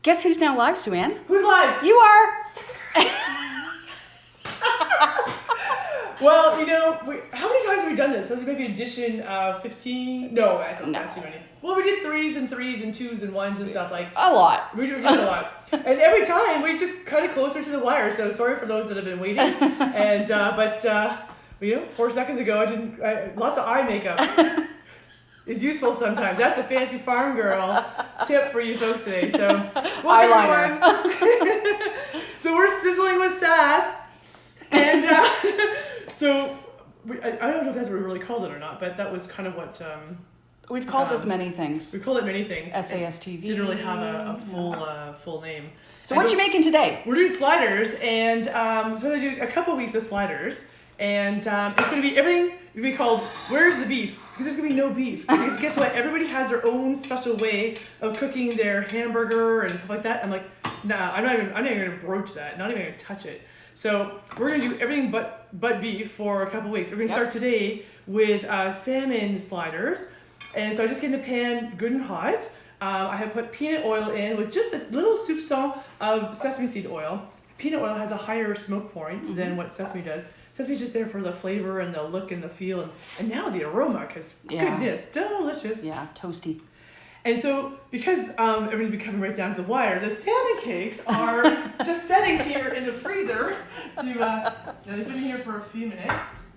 Guess who's now live, Sue-Ann? Who's live? You are! Well, you know, how many times have we done this? This is maybe edition 15? No, that's not too many. Well, we did 3s and 2s and 1s and stuff like. A lot. We did a lot. And every time we just cut it closer to the wire. So sorry for those that have been waiting. And but you know, 4 seconds ago lots of eye makeup is useful sometimes. That's a fancy farm girl tip for you folks today. So eyeliner. So we're sizzling with sass, and so I don't know if that's what we really called it or not, but that was kind of what. We've called this many things. We called it many things. SASTV. Didn't really have a full name. So what you making today? We're doing sliders, and so we're gonna do a couple weeks of sliders, and it's gonna be everything. It's gonna be called "Where's the Beef?" Because there's gonna be no beef. Because guess what? Everybody has their own special way of cooking their hamburger and stuff like that. I'm like, nah, I'm not even gonna broach that. Not even gonna touch it. So we're gonna do everything but beef for a couple weeks. We're gonna start today with salmon sliders. And so I just get in the pan good and hot. I have put peanut oil in with just a little soupçon of sesame seed oil. Peanut oil has a higher smoke point than what sesame does. Sesame's just there for the flavor and the look and the feel. And now the aroma, because goodness, delicious. Yeah, toasty. And so because everything's been coming right down to the wire, the salmon cakes are just sitting here in the freezer. They've been here for a few minutes.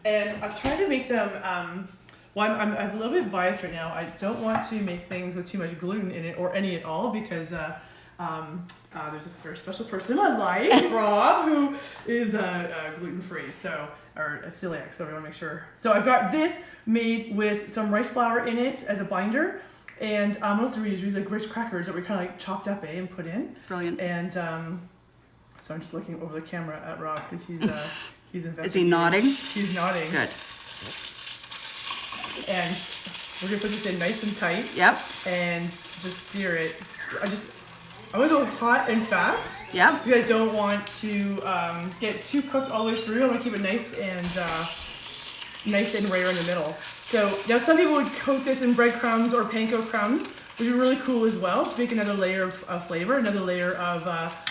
And I've tried to make them... Well, I'm a little bit biased right now. I don't want to make things with too much gluten in it or any at all because there's a very special person in my life, Rob, who is gluten-free, or a celiac, so we want to make sure. So I've got this made with some rice flour in it as a binder, and most of we use like rich crackers that we kind of like chopped up and put in. Brilliant. And so I'm just looking over the camera at Rob because he's investigating. Is he nodding? He's nodding. Good. And we're gonna put this in nice and tight. Yep. And just sear it. I want to go hot and fast. Yep. Because I don't want to get too cooked all the way through. I want to keep it nice and rare in the middle. So now some people would coat this in breadcrumbs or panko crumbs, which would be really cool as well to make another layer of flavor, another layer of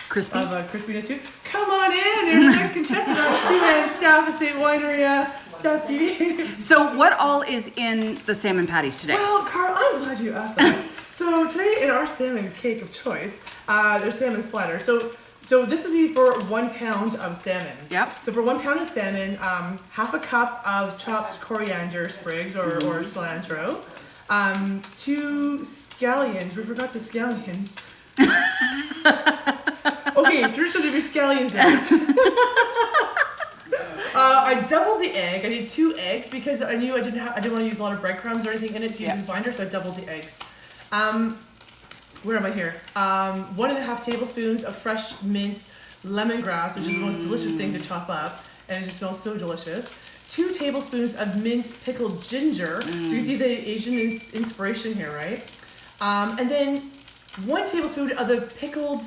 crispiness too. Come on in, there's the next contestant on Sue-Ann staff at St. Winery. So what all is in the salmon patties today? Well, Carl, I'm glad you asked that. So today in our salmon cake of choice, there's salmon slider. So this would be for 1 pound of salmon. Yep. So for 1 pound of salmon, half a cup of chopped coriander sprigs or cilantro, 2 scallions. We forgot the scallions. Okay, traditionally there'd be scallions in it. I doubled the egg. I did 2 eggs because I knew I didn't want to use a lot of breadcrumbs or anything in it to use the binder, so I doubled the eggs. Where am I here? 1.5 tablespoons of fresh minced lemongrass, which is the most delicious thing to chop up, and it just smells so delicious. 2 tablespoons of minced pickled ginger. So you see the Asian inspiration here, right? And then 1 tablespoon of the pickled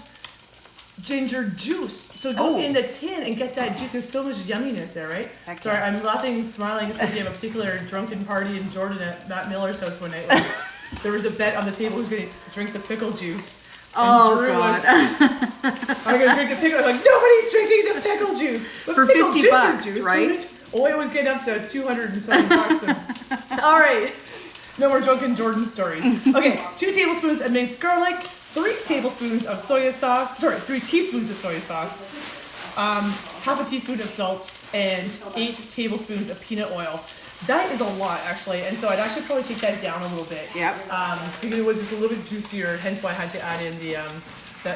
ginger juice. So go in the tin and get that juice. There's so much yumminess there, right? Heck Sorry, yeah. I'm laughing, smiling. It's thinking of a particular drunken party in Jordan at Matt Miller's house one night. There was a bet on the table who's going to drink the pickle juice. Oh, God. I'm going to drink the pickle. I'm like, nobody's drinking the pickle juice. For $50, juice, right? Oh, it was getting up to 200 and something bucks. All right. No more drunken Jordan stories. Okay, 2 tablespoons of minced garlic, 3 tablespoons of soy sauce, 3 teaspoons of soy sauce, half a teaspoon of salt, and 8 tablespoons of peanut oil. That is a lot, actually, and so I'd actually probably take that down a little bit. Yep. Because it was just a little bit juicier, hence why I had to add in the,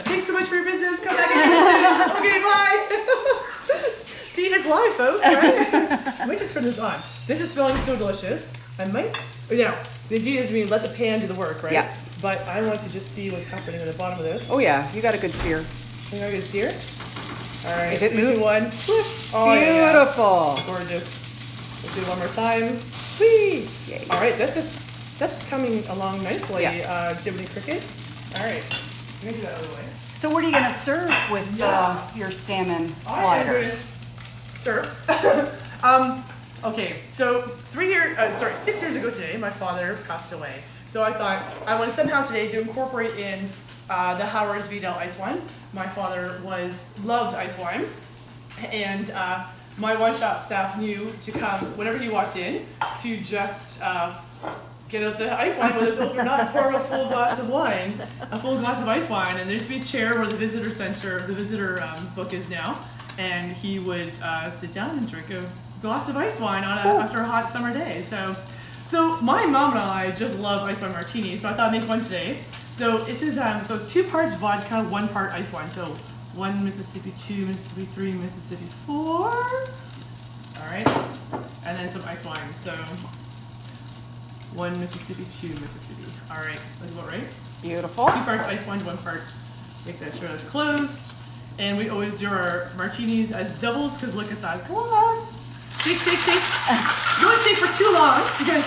thanks so much for your business, come back again soon. Okay, bye. See, it's live, folks, right? I might just turn this on. This is smelling so delicious. I might, now, the idea is to let the pan do the work, right? Yeah. But I want to just see what's happening at the bottom of this. Oh yeah, you got a good sear. You got a good sear? All right, if it 3, moves. 2, 1. Oh, beautiful. Yeah. Gorgeous. Let's do it one more time. Whee! Yay. All right, that's just coming along nicely, Jiminy Cricket. All right, let me do that other way. So what are you going to serve with your salmon sliders? Serve. Okay, so 6 years ago today, my father passed away. So I thought I wanted somehow today to incorporate in the Howard's Vidal Icewine. My father loved Icewine, and my wine shop staff knew to come whenever he walked in to just get out the ice wine, whether it's open or not, pour him a full glass of wine, a full glass of ice wine, and there used to be a chair where the visitor book is now, and he would sit down and drink a glass of ice wine after a hot summer day. So my mom and I just love ice wine martinis, so I thought I'd make one today. So it's 2 parts vodka, 1 part ice wine. So 1 Mississippi, 2 Mississippi, 3 Mississippi, 4. All right, and then some ice wine. So 1 Mississippi, 2 Mississippi. All right, that's about right. Beautiful. 2 parts ice wine, 1 part. Make that sure that's closed. And we always do our martinis as doubles because look at that glass. Shake, shake, shake. You don't want to shake for too long because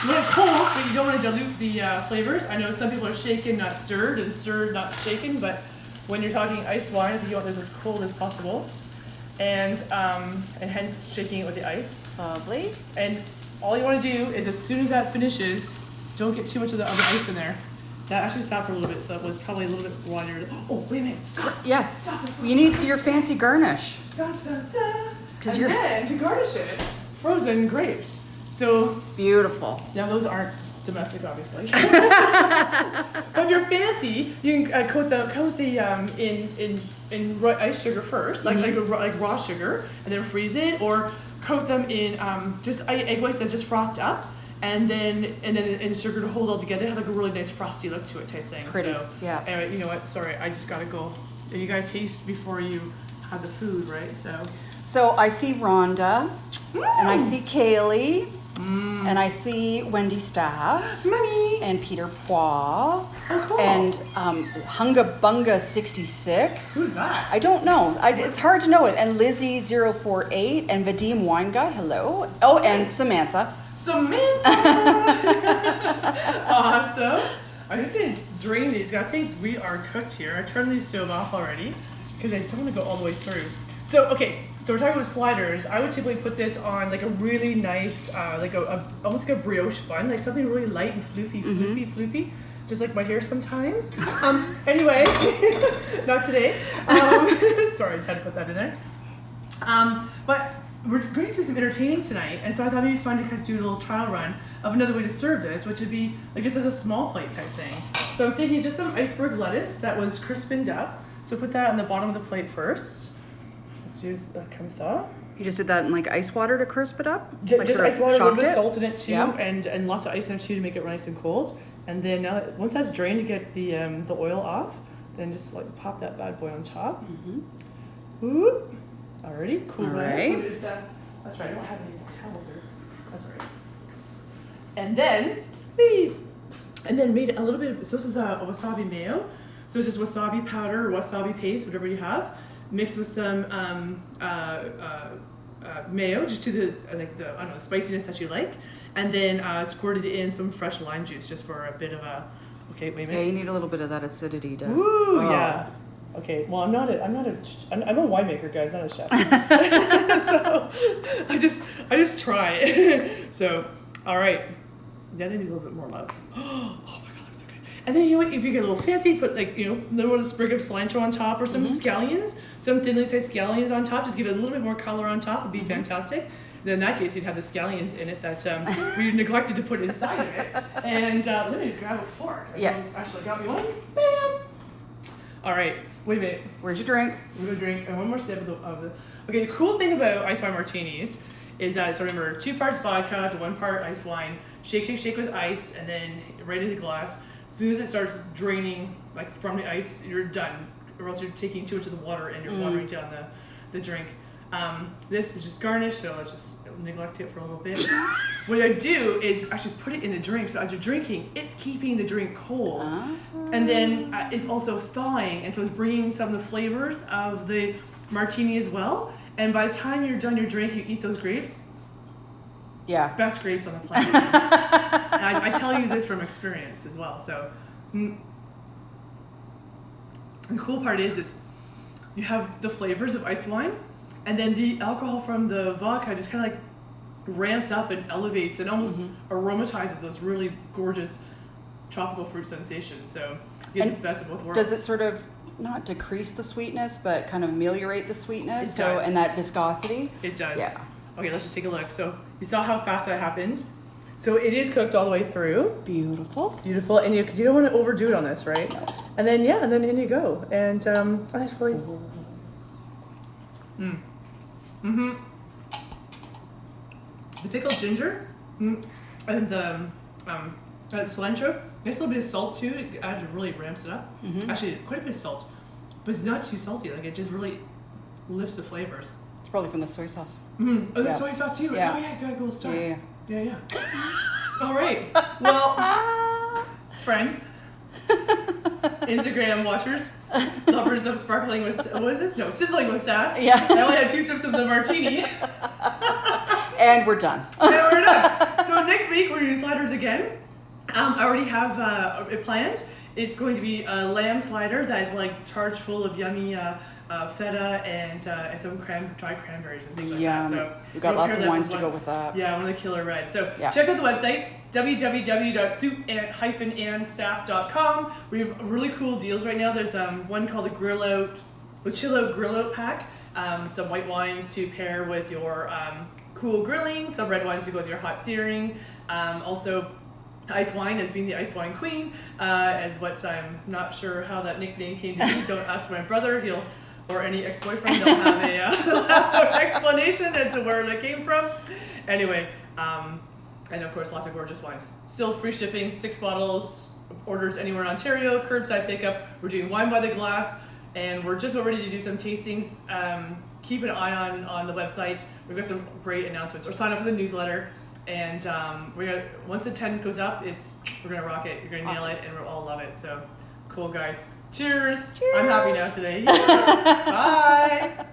you want it cold, but you don't want to dilute the flavors. I know some people are shaken, not stirred, and stirred, not shaken, but when you're talking ice wine, I think you want this as cold as possible. And hence shaking it with the ice. Lovely. And all you want to do is as soon as that finishes, don't get too much of the other ice in there. That actually stopped for a little bit, so it was probably a little bit watery. Oh, wait a minute. Yes. You need your fancy garnish. Da, da, da. And you're- then to garnish it, frozen grapes. So Beautiful. now those aren't domestic, obviously. But if you're fancy, you can coat the in ice sugar first, like raw sugar, and then freeze it, or coat them in just egg whites that just frothed up, and then in sugar to hold all together, have like a really nice frosty look to it type thing. Pretty, So, yeah. Anyway, you know what? Sorry, I just gotta go. You gotta taste before you have the food, right? So I see Rhonda, and I see Kaylee, and I see Wendy Staff, Mommy. and Peter Poix, Oh, cool. and Hunga Bunga 66. Who's that? I don't know. It's hard to know it. And Lizzie 048 and Vadim Weingut. Hello. Oh, and Samantha. Samantha! Awesome. I'm just gonna drain these. I think we are cooked here. I turned these stove off already because I still want to go all the way through. So, okay, so we're talking about sliders. I would typically put this on like a really nice, almost like a brioche bun, like something really light and floofy, just like my hair sometimes. Anyway, not today. Sorry, I just had to put that in there. But we're going to do some entertaining tonight, and so I thought it'd be fun to kind of do a little trial run of another way to serve this, which would be like just as a small plate type thing. So I'm thinking just some iceberg lettuce that was crispened up. So put that on the bottom of the plate first. Let's use the comme ça. You just did that in like ice water to crisp it up? Just Like sort of ice water, a little shocked bit of it? salt in it too, Yeah. and lots of ice in it too to make it nice and cold. And then once that's drained to get the oil off, then just like pop that bad boy on top. Whoop. Alrighty, cool. All there. right. So there's, that's right. I don't have any towels or. That's all right. And then made a little bit of. So this is a wasabi mayo. So it's just wasabi powder or wasabi paste, whatever you have, mixed with some mayo, just to the spiciness that you like, and then squirted in some fresh lime juice just for a bit of a. Okay, wait a Yeah, minute. you need a little bit of that acidity to. Ooh, Oh. yeah. Okay, well, I'm a winemaker, guys, not a chef. So I just try. So, all right. Yeah, that needs a little bit more love. Oh my God, that's so good. And then, you know what, if you get a little fancy, put like, a little sprig of cilantro on top or some scallions, some thinly sliced scallions on top, just give it a little bit more color on top, would be fantastic. Then in that case, you'd have the scallions in it that we neglected to put inside of it. And let me grab a fork. Yes. Actually, got me one. Bam! All right, wait a minute. Where's your drink? We're gonna drink and one more sip of the. Okay, the cool thing about ice wine martinis is that, so remember, 2 parts vodka to 1 part ice wine. Shake, shake, shake with ice, and then right into the glass. As soon as it starts draining, like from the ice, you're done, or else you're taking too much of the water and you're watering down the drink. This is just garnish, so let's just neglect it for a little bit. What I do is actually put it in the drink, so as you're drinking, it's keeping the drink cold. And then it's also thawing, and so it's bringing some of the flavors of the martini as well. And by the time you're done your drink, you eat those grapes. Yeah. Best grapes on the planet. And I tell you this from experience as well. So the cool part is you have the flavors of ice wine, and then the alcohol from the vodka just kind of like ramps up and elevates and almost aromatizes those really gorgeous tropical fruit sensations. So get And the best of both worlds. Does it sort of not decrease the sweetness, but kind of ameliorate the sweetness? It does. And that viscosity? It does. Yeah. Okay, let's just take a look. So you saw how fast that happened. So it is cooked all the way through. Beautiful. Beautiful, and you don't want to overdo it on this, right? No. And then and then in you go, and that's really. The pickled ginger, and the cilantro. Nice little bit of salt too. It really ramps it up. Actually, quite a bit of salt, but it's not too salty. Like it just really lifts the flavors. It's probably from the soy sauce. Oh, the Yeah. soy sauce too. Yeah. Oh yeah, good, gold star. Yeah. Yeah. All right. Well, friends, Instagram watchers, lovers of sparkling with what is this? No, sizzling with sass. Yeah. I only had 2 sips of the martini. And we're done. And we're done. So next week we're doing sliders again. I already have it planned. It's going to be a lamb slider that is like charged full of yummy feta and some dried cranberries and things like that. So We've got we'll lots pair of that wines with to go with that. Yeah, one of the killer reds. So Yeah. check out the website, www.soup-and-staff.com. We have really cool deals right now. There's one called the Chill Out Grill Out Pack. Some white wines to pair with your cool grilling, some red wines to go with your hot searing. Also, Icewine as being the Icewine Queen, as what I'm not sure how that nickname came to be. Don't ask my brother; or any ex-boyfriend. They'll have an explanation as to where that came from. Anyway, and of course, lots of gorgeous wines. Still free shipping, 6 bottles. Orders anywhere in Ontario. Curbside pickup. We're doing wine by the glass, and we're just about ready to do some tastings. Keep an eye on the website. We've got some great announcements. Or sign up for the newsletter. And once the 10 goes up, we're gonna rock it. You're gonna nail it, and we'll all love it. So, cool, guys. Cheers. I'm happy now today. Bye.